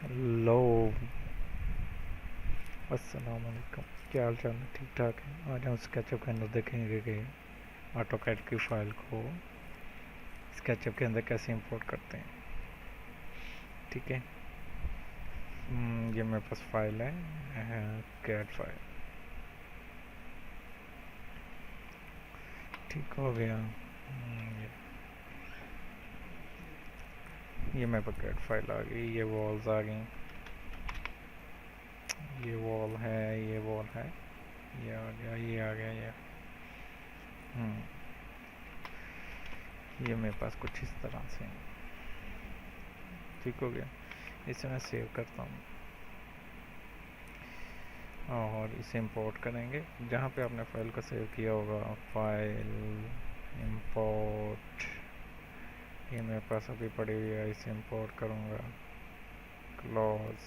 Hello, अस्सलाम वालेकुम। क्या हाल चाल है? ठीक ठाक है। आज हम स्केचअप के अंदर देखेंगे कि ऑटो कैड की फ़ाइल को स्केचअप के अंदर कैसे इंपोर्ट करते हैं। ठीक है। ये मेरे पास फाइल है कैड फाइल। ठीक हो गया। ये मेरे पास कैड फाइल आ गई, ये वॉल्स आ गई, ये वॉल है, ये वॉल है, ये आ गया, ये आ गया, ये ये मेरे पास कुछ इस तरह से। ठीक हो गया। इसे मैं सेव करता हूँ और इसे इंपोर्ट करेंगे जहाँ पे आपने फाइल को सेव किया होगा। फाइल इंपोर्ट, ये मेरे पास अभी पड़ी हुई है, इसे इंपोर्ट करूँगा। क्लोज,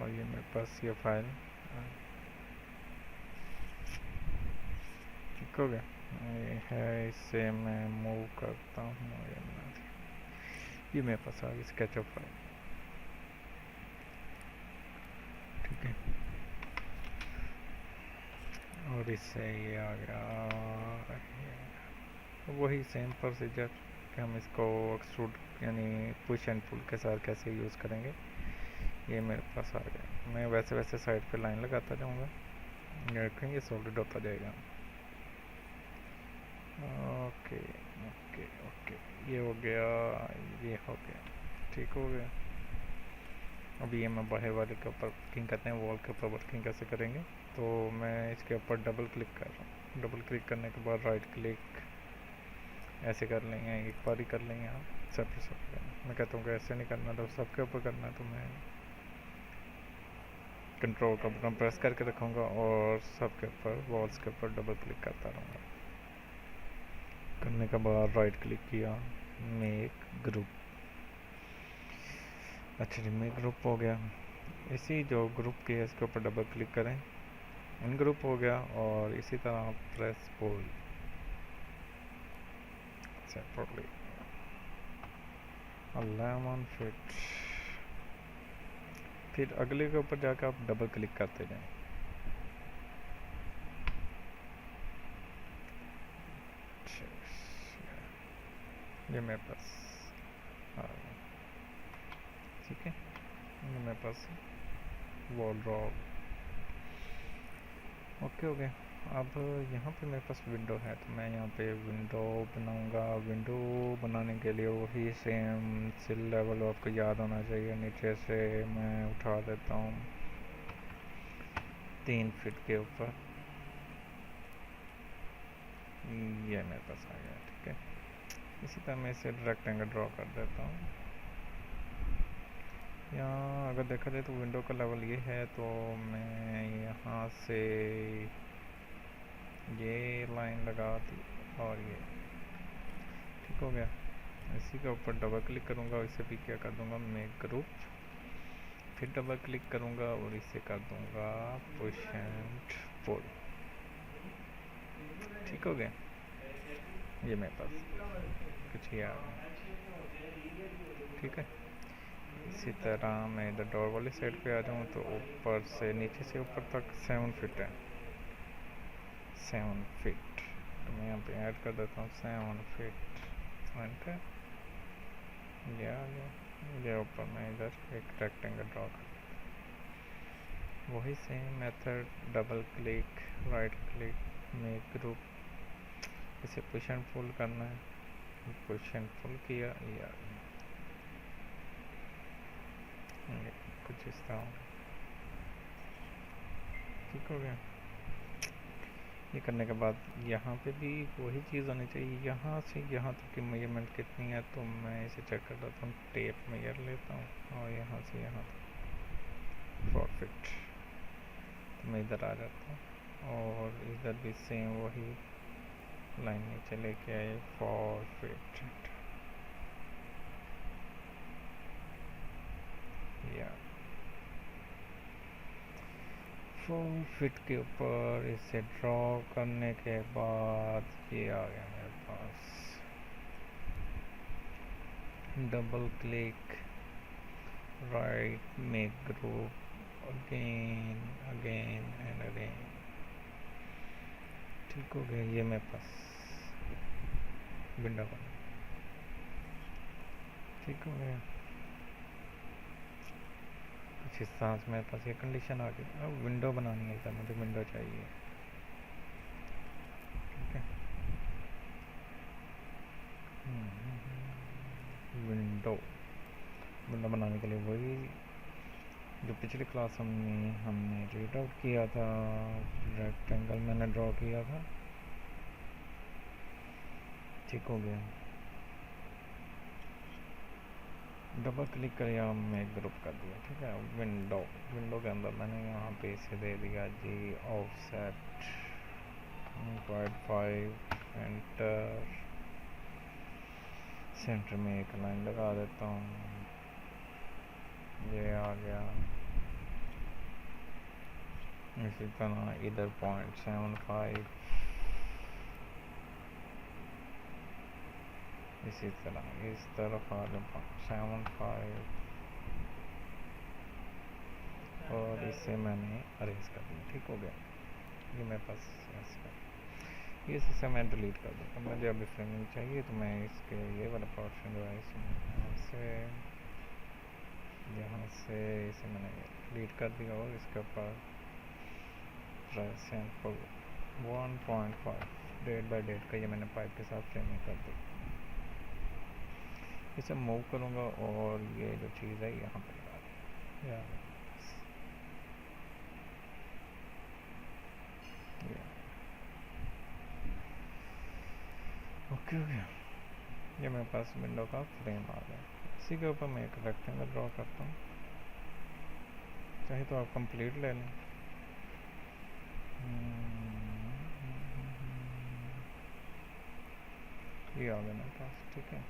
और ये मेरे पास ये फाइल ठीक हो गया। ये है, इसे मैं मूव करता हूँ। ये मेरे पास आ गई स्केचअप फाइल। ठीक है, और इससे ये आ गया वही सेम प्रोसीजर कि हम इसको एक्सट्रूड यानी पुश एंड पुल के साथ कैसे यूज़ करेंगे। ये मेरे पास आ गया। मैं वैसे वैसे साइड पे लाइन लगाता जाऊँगा, ये सॉलिड होता जाएगा। ओके ओके ओके, ये हो गया, ये हो गया, ठीक हो गया। अभी ये मैं बाहर वाले के ऊपर वर्किंग करते हैं, वॉल के ऊपर वर्किंग कैसे करेंगे। तो मैं इसके ऊपर डबल क्लिक कर रहा हूँ। डबल क्लिक करने के बाद राइट क्लिक ऐसे कर लेंगे, एक बार ही कर लेंगे आप सब सब। मैं कहता हूँ कि ऐसे नहीं करना, तो सबके ऊपर करना, तो मैं कंट्रोल का बटन प्रेस करके रखूँगा और सबके ऊपर वॉल्स के ऊपर डबल क्लिक करता रहूँगा। करने के बाद राइट क्लिक किया, मेक ग्रुप। अच्छा जी, मेक ग्रुप हो गया। इसी जो ग्रुप की है इसके ऊपर डबल क्लिक करें, इन ग्रुप हो गया। और इसी तरह प्रेस पुल सेपरेटली 11 फिट। फिर अगले के ऊपर जाकर आप डबल क्लिक करते जाएं। ये मेरे पास आ गया। ठीक है, ये मेरे पास वॉल ड्रॉ। ओके हो गया। अब यहाँ पे मेरे पास विंडो है, तो मैं यहाँ पे विंडो बनाऊँगा। विंडो बनाने के लिए वही सेम सिल लेवल आपको याद होना चाहिए। नीचे से मैं उठा देता हूँ 3 फीट के ऊपर। ये मेरे पास आ गया। ठीक है, इसी तरह मैं इसे रेक्टेंगल ड्रॉ कर देता हूँ। यहाँ अगर देखा जाए तो विंडो का लेवल ये है, तो मैं यहाँ से ये लाइन लगा दी और ये ठीक हो गया। इसी के ऊपर डबल क्लिक करूँगा और इसे भी क्या कर दूँगा, मेक ग्रुप। फिर डबल क्लिक करूँगा और इसे कर दूँगा पुश एंड पुल। ठीक हो गया। ये मेरे पास कुछ ये आ गया। ठीक है, इसी तरह मैं इधर डोर वाली साइड पे आ जाऊँ तो ऊपर से नीचे से ऊपर तक 7 फीट है। 7 फीट, तो मैं यहाँ पे ऐड कर देता हूँ 7 फीट। एंटर, ये आ गया। ये ऊपर मैं इधर एक रेक्टेंगल ड्रॉ कर, वही same method, double click, right click, make group. इसे पुश एंड पुल करना है। पुश एंड पुल किया, ये आ गया। ये कुछ इस तरह ठीक हो गया। ये करने के बाद यहाँ पे भी वही चीज़ होनी चाहिए। यहाँ से यहाँ तक की मेजरमेंट कितनी है, तो मैं इसे चेक कर लेता हूँ। टेप मेजर लेता हूँ और यहाँ से यहाँ तक 4 फीट, तो मैं इधर आ जाता हूँ और इधर भी सेम वही लाइन नीचे लेके आए 4 फीट। या 4 फीट के ऊपर इसे ड्रॉ करने के बाद ये आ गया मेरे पास। Double click, right, make group again and again. ठीक हो गया, ये मेरे पास विंडो बना, ठीक हो गया। कुछ इस सांस मेरे पास ये कंडीशन आ गई। अब विंडो बनानी है, सर मुझे विंडो चाहिए, ठीक है। विंडो विंडो बनाने के लिए वही जो पिछली क्लास हमने रीड आउट किया था, रेक्टेंगल मैंने ड्रॉ किया था, ठीक हो गया। डबल क्लिक कर यहाँ मैं ग्रुप कर दिया, ठीक है। विंडो विंडो के अंदर मैंने यहाँ पे इसे दे दिया जी ऑफसेट 1.5, एंटर। सेंटर में एक लाइन लगा देता हूँ, ये आ गया। इसी तरह इधर 0.75, इसी तरह इस तरफ आ गया 0.75, और इसे मैंने अरेंज कर दिया, ठीक हो गया। ये मेरे पास ये से मैं डिलीट कर दूँगा। मुझे अभी फ्रेमिंग चाहिए तो मैं इसके ये वाला पोर्शन जो है इसमें यहाँ से इसे मैंने डिलीट कर दिया, और इसके ऊपर सैम्पल 1.5 डेट बाय डेट का ये मैंने पाइप के साथ फ्रेमिंग कर दी। इसे मूव करूँगा और ये जो चीज़ है यहाँ पे लगा दी, ओके हो गया। ये मेरे पास विंडो का फ्रेम आ गया। इसी के ऊपर मैं एक रेक्टेंगल ड्रॉ करता हूँ, चाहे तो आप कंप्लीट ले लें। ये आ गया मेरे पास, ठीक है।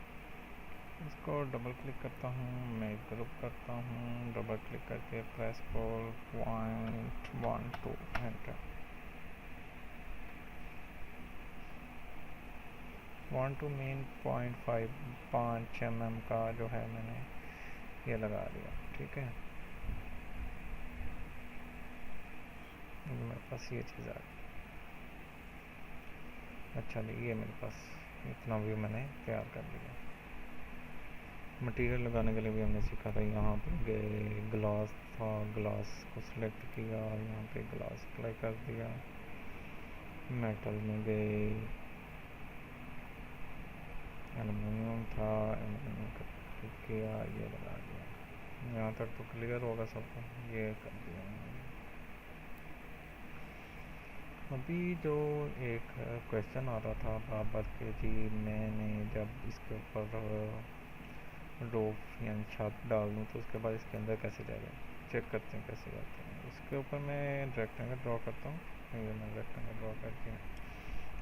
इसको डबल क्लिक करता हूँ, मैं ग्रुप करता हूँ, डबल क्लिक करके press for 0.12 enter. 1 main 5 mm का जो है मैंने ये लगा दिया, ठीक है। मेरे पास ये चीज़ आ गई। अच्छा जी, ये मेरे पास इतना व्यू मैंने तैयार कर लिया। मटेरियल लगाने के लिए भी हमने सीखा था, यहाँ पे ग्लास था, ग्लास को सिलेक्ट किया, यहाँ पे ग्लास अप्लाई कर दिया, मेटल में गए, एलुमिनियम था, एलुमिनियम का किया, ये लगा दिया। यहाँ तक तो क्लियर होगा सबको, ये कर दिया। अभी जो एक क्वेश्चन आ रहा था बाबर के जी, मैंने जब इसके ऊपर रूफ या छत डाल दूँ तो उसके बाद इसके अंदर कैसे जाएगा, चेक करते हैं कैसे जाते हैं। इसके ऊपर मैं रेक्टेंगल ड्रॉ करता हूँ, ये मैं रेक्टेंगल ड्रॉ करके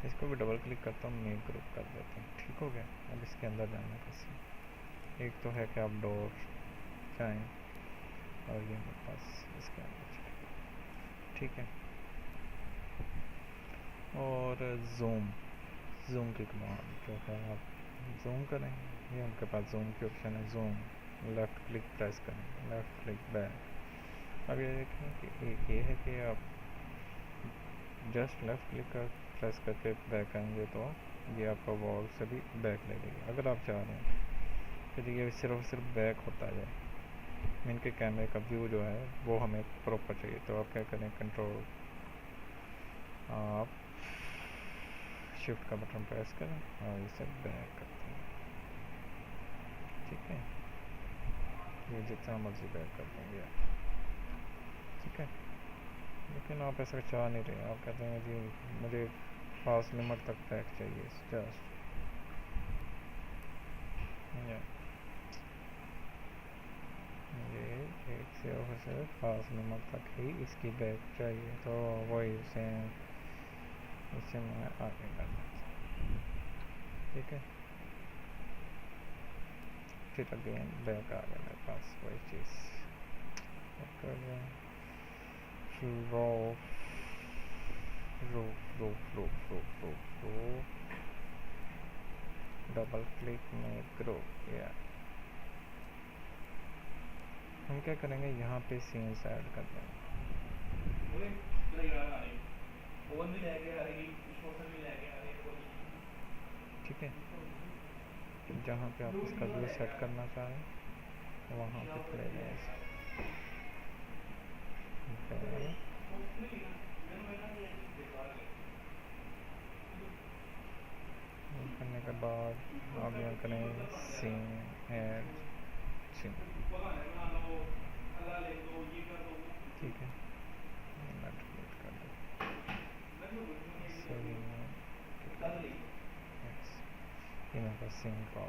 इसको भी डबल क्लिक करता हूँ, मैं ग्रुप कर देता हूँ, ठीक हो गया। अब इसके अंदर जाना कैसे, एक तो है कि आप डोर जाएँ, और ये मेरे पास इसके अंदर चले, ठीक है। और जूम की कमांड जो है, आप जूम करें, ये उनके पास जूम की ऑप्शन है, जूम, लेफ़्ट क्लिक प्रेस करें, लेफ़्ट क्लिक बैक। अब ये देखें कि एक ये है कि आप जस्ट लेफ़्ट क्लिक कर प्रेस करके बैक आएंगे तो ये आपका वॉल से भी बैक ले लेगी। अगर आप चाह रहे हैं कि ये सिर्फ बैक होता जाए, इनके कैमरे का व्यू जो है वो हमें प्रॉपर चाहिए, तो आप क्या करें, कंट्रोल आप शिफ्ट का बटन प्रेस करें और इसे बैक करते हैं, ठीक है। ये जितना मर्जी बैक कर देंगे, ठीक है। लेकिन आप ऐसा चाह नहीं रहे, आप कहते हैं जी मुझे खास लिमिट तक बैक चाहिए, जस्ट ये एक से और सिर्फ खास लिमिट तक ही इसकी बैक चाहिए, तो वही इसे मैं आगे कर देता हूँ, ठीक है। फिर अगेन बैक आ गया मेरे पास वही चीज़, डबल क्लिक में ग्रुप, या हम क्या करेंगे, यहाँ पे सीन्स ऐड कर देंगे। ठीक है, जहाँ पे आप इसका व्यू सेट करना चाहें वहाँ पे करेंगे करने के बाद आप यहाँ करें सीन ऐड सीन। ठीक है, मैं डिलीट कर दूँ। ये मेरे पास सीन का